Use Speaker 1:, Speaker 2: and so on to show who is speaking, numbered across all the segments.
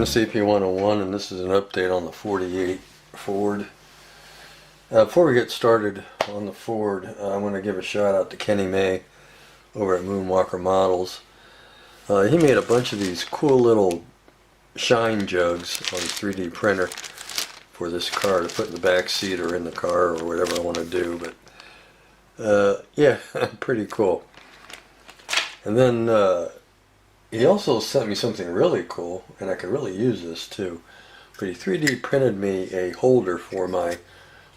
Speaker 1: This is Ep101, and this is an update on the 48 Ford. Before we get started on the Ford, I want to give a shout out to Kenny May over at Moonwalker Models. He made a bunch of these cool little shine jugs on his 3D printer for this car to put in the back seat or in the car or whatever I want to do. But yeah, pretty cool. And then he also sent me something really cool, and I could really use this too. But he 3D printed me a holder for my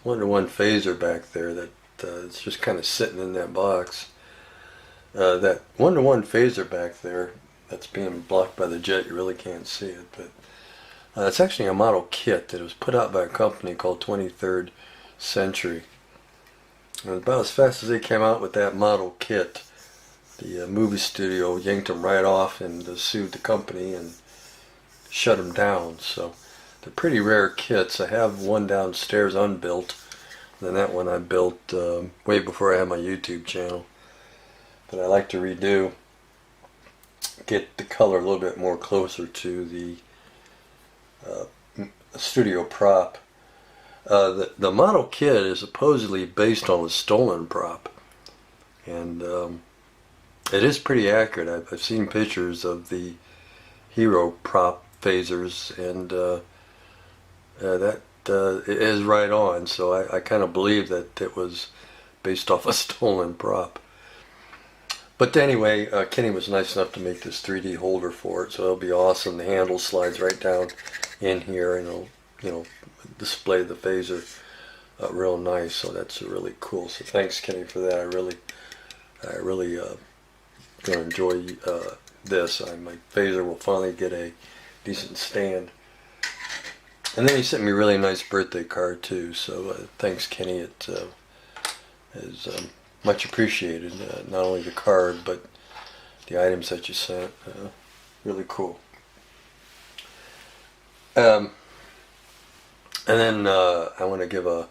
Speaker 1: 1-to-1 phaser back there that it's just kind of sitting in that box. That 1-to-1 phaser back there that's being blocked by the jet, you really can't see it, but it's actually a model kit that was put out by a company called 23rd Century. And about as fast as they came out with that model kit, the movie studio yanked them right off and sued the company and shut them down. So they're pretty rare kits. I have one downstairs unbuilt, and then that one I built way before I had my YouTube channel. But I like to redo, get the color a little bit more closer to the studio prop. The model kit is supposedly based on a stolen prop, and it is pretty accurate. I've seen pictures of the Hero prop phasers, and that it is right on. So I kind of believe that it was based off a stolen prop. But anyway, Kenny was nice enough to make this 3D holder for it, so it'll be awesome. The handle slides right down in here, and it'll, you know, display the phaser real nice. So that's really cool. So thanks, Kenny, for that. I really gonna enjoy this. My phaser will finally get a decent stand. And then he sent me a really nice birthday card too. So thanks, Kenny. It is much appreciated. Not only the card, but the items that you sent. Really cool. And then I want to give a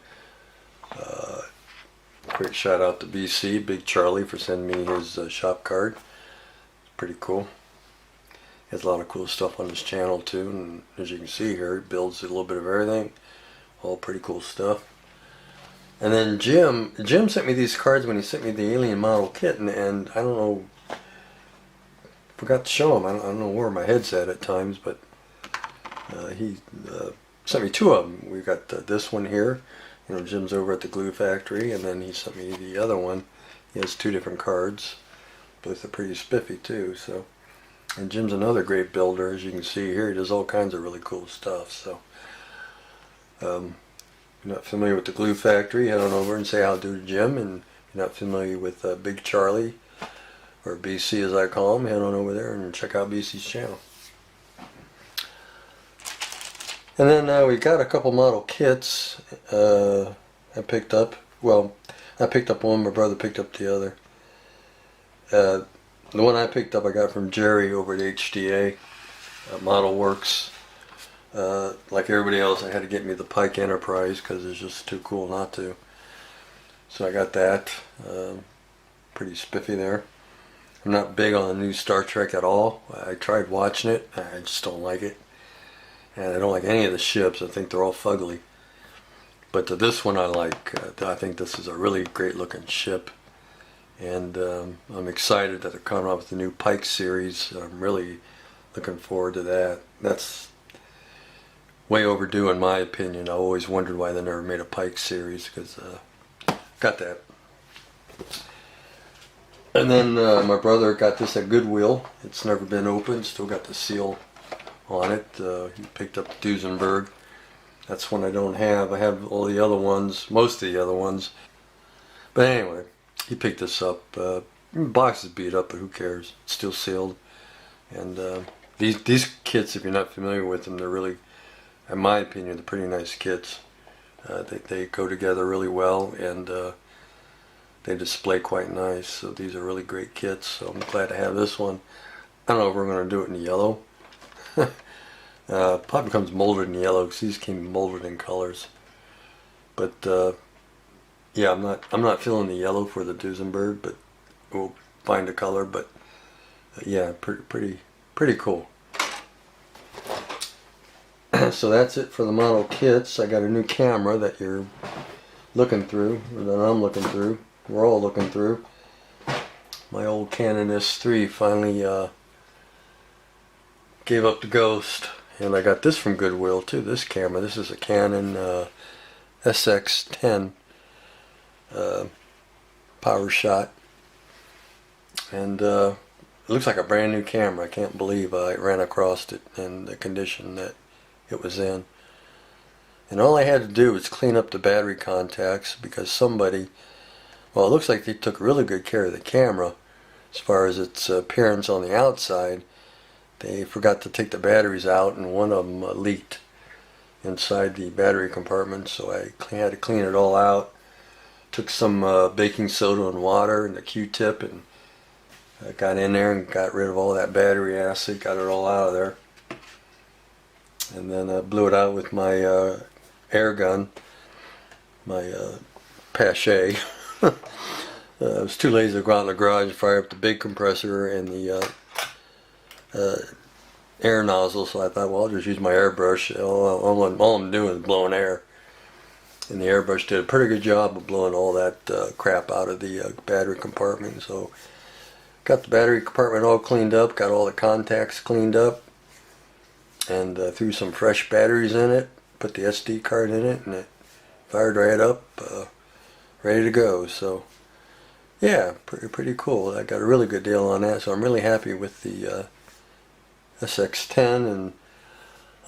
Speaker 1: quick shout out to BC, Big Charlie, for sending me his shop card. It's pretty cool. He has a lot of cool stuff on his channel too, and as you can see here, he builds a little bit of everything. All pretty cool stuff. And then Jim sent me these cards when he sent me the alien model kit, and I don't know, forgot to show him. I don't know where my head's at times, but he sent me two of them. We got this one here. You know, Jim's over at the glue factory, and then he sent me the other one. He has two different cards. Both are pretty spiffy too. So, and Jim's another great builder, as you can see here. He does all kinds of really cool stuff. So, if you're not familiar with the glue factory, head on over and say how to Jim. And if you're not familiar with Big Charlie, or BC as I call him, head on over there and check out BC's channel. And then we got a couple model kits I picked up. Well, I picked up one, my brother picked up the other. The one I picked up I got from Jerry over at HDA Model Works. Like everybody else, I had to get me the Pike Enterprise because it's just too cool not to. So I got that. Pretty spiffy there. I'm not big on the new Star Trek at all. I tried watching it. I just don't like it. And I don't like any of the ships. I think they're all fugly. But this one I like. I think this is a really great looking ship. And I'm excited that they're coming out with the new Pike series. I'm really looking forward to that. That's way overdue in my opinion. I always wondered why they never made a Pike series, because got that. And then my brother got this at Goodwill. It's never been opened. Still got the seal on it. He picked up the Duesenberg. That's one I don't have. I have all the other ones, most of the other ones. But anyway, he picked this up. The box is beat up, but who cares? It's still sealed. And these kits, if you're not familiar with them, they're really, in my opinion, they're pretty nice kits. They go together really well, and they display quite nice. So these are really great kits. So I'm glad to have this one. I don't know if we're going to do it in yellow. Probably becomes molded in yellow because these came molded in colors. But yeah, I'm not feeling the yellow for the Duesenberg, but we'll find a color. But yeah, pretty cool. So that's it for the model kits. I got a new camera that you're looking through, or that I'm looking through. We're all looking through. My old Canon S3 finally gave up the ghost. And I got this from Goodwill too, this camera. This is a Canon SX10 power shot. And it looks like a brand new camera. I can't believe I ran across it in the condition that it was in. And all I had to do was clean up the battery contacts because somebody, well, it looks like they took really good care of the camera as far as its appearance on the outside. They forgot to take the batteries out, and one of them leaked inside the battery compartment, so I had to clean it all out. Took some baking soda and water and a Q-tip, and got in there and got rid of all that battery acid, got it all out of there. And then I blew it out with my air gun, my Pache. I was too lazy to go out in the garage and fire up the big compressor and the air nozzle, so I thought, well, I'll just use my airbrush. All I'm doing is blowing air. And the airbrush did a pretty good job of blowing all that crap out of the battery compartment. So got the battery compartment all cleaned up, got all the contacts cleaned up, and threw some fresh batteries in it, put the SD card in it, and it fired right up, ready to go. So yeah, pretty cool. I got a really good deal on that, so I'm really happy with the SX10,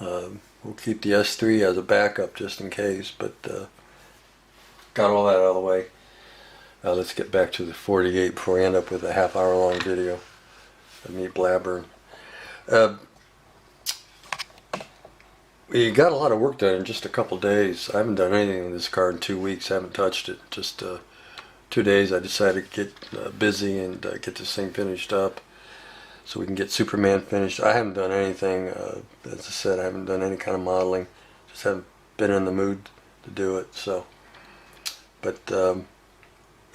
Speaker 1: and we'll keep the S3 as a backup just in case, but got all that out of the way. Let's get back to the 48 before we end up with a half-hour long video of me blabbering. We got a lot of work done in just a couple days. I haven't done anything in this car in 2 weeks. I haven't touched it. Just 2 days I decided to get busy and get this thing finished up so we can get Superman finished. I haven't done anything. As I said, I haven't done any kind of modeling. Just haven't been in the mood to do it. So, but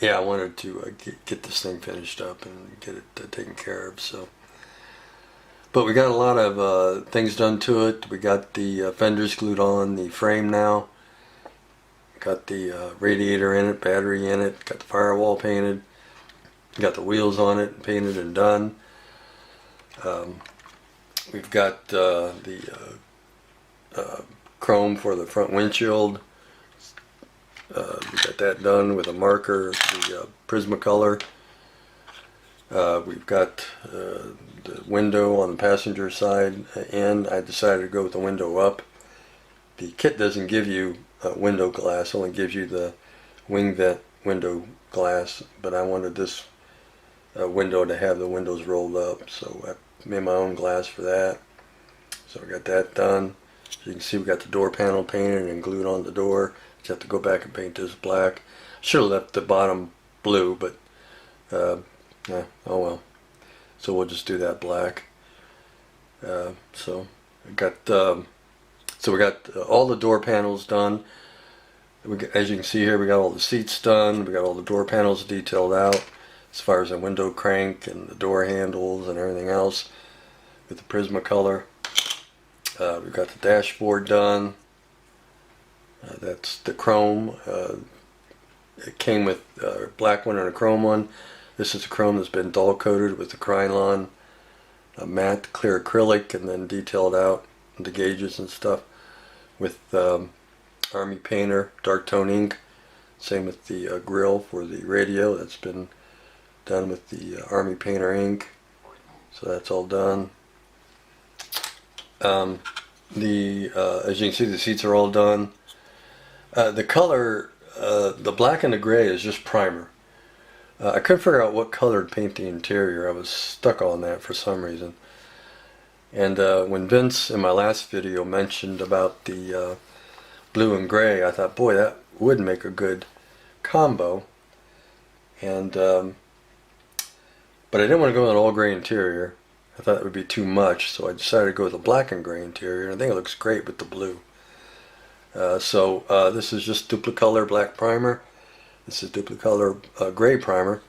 Speaker 1: yeah, I wanted to get this thing finished up and get it taken care of. So, but we got a lot of things done to it. We got the fenders glued on the frame now. Got the radiator in it, battery in it. Got the firewall painted. Got the wheels on it painted and done. We've got the chrome for the front windshield. We got that done with a marker, the Prismacolor. We've got the window on the passenger side, and I decided to go with the window up. The kit doesn't give you window glass, only gives you the wing vent window glass, but I wanted this window to have the windows rolled up, so I made my own glass for that. So I got that done. So you can see we got the door panel painted and glued on the door. Just have to go back and paint this black. Should have left the bottom blue, but yeah, oh well. So we'll just do that black. So we got all the door panels done. As you can see here, we got all the seats done. We got all the door panels detailed out, as far as the window crank and the door handles and everything else with the Prismacolor. We've got the dashboard done. That's the chrome. It came with a black one and a chrome one. This is the chrome that's been dull coated with the Krylon matte clear acrylic, and then detailed out the gauges and stuff with Army Painter dark tone ink. Same with the grill for the radio. That's been done with the Army Painter ink. So that's all done. As you can see, the seats are all done. The color, the black and the gray is just primer. I couldn't figure out what color to paint the interior. I was stuck on that for some reason. And when Vince in my last video mentioned about the blue and gray, I thought, boy, that would make a good combo. And but I didn't want to go with an all gray interior. I thought it would be too much, so I decided to go with a black and gray interior, and I think it looks great with the blue. So this is just Duplicolor black primer. This is Duplicolor gray primer.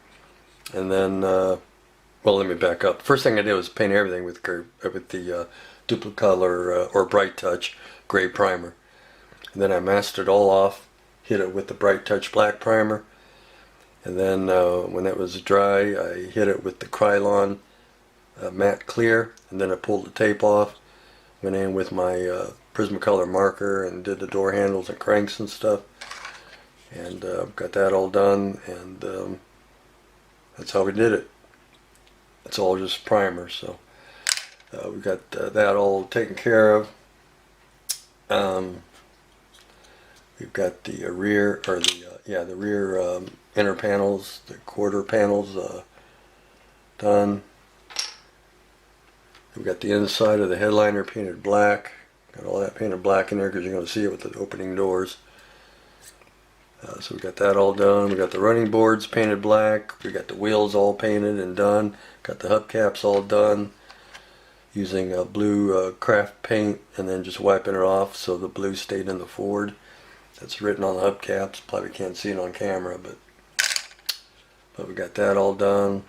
Speaker 1: And then, well, let me back up. First thing I did was paint everything with the Duplicolor or Bright Touch gray primer. And then I masked it all off, hit it with the Bright Touch black primer, and then when it was dry I hit it with the Krylon matte clear, and then I pulled the tape off, went in with my Prismacolor marker and did the door handles and cranks and stuff, and got that all done, and that's how we did it. It's all just primer, so we got that all taken care of. We've got the rear, or the rear inner panels, the quarter panels done. We've got the inside of the headliner painted black. Got all that painted black in there because you're going to see it with the opening doors. So we got that all done. We got the running boards painted black. We got the wheels all painted and done. Got the hubcaps all done using blue craft paint, and then just wiping it off so the blue stayed in the Ford. That's written on the hubcaps. Probably can't see it on camera, but we got that all done.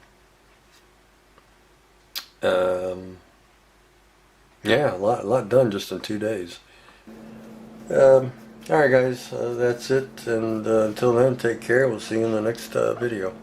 Speaker 1: Yeah, a lot done just in 2 days. Alright guys, that's it, and until then, take care. We'll see you in the next video.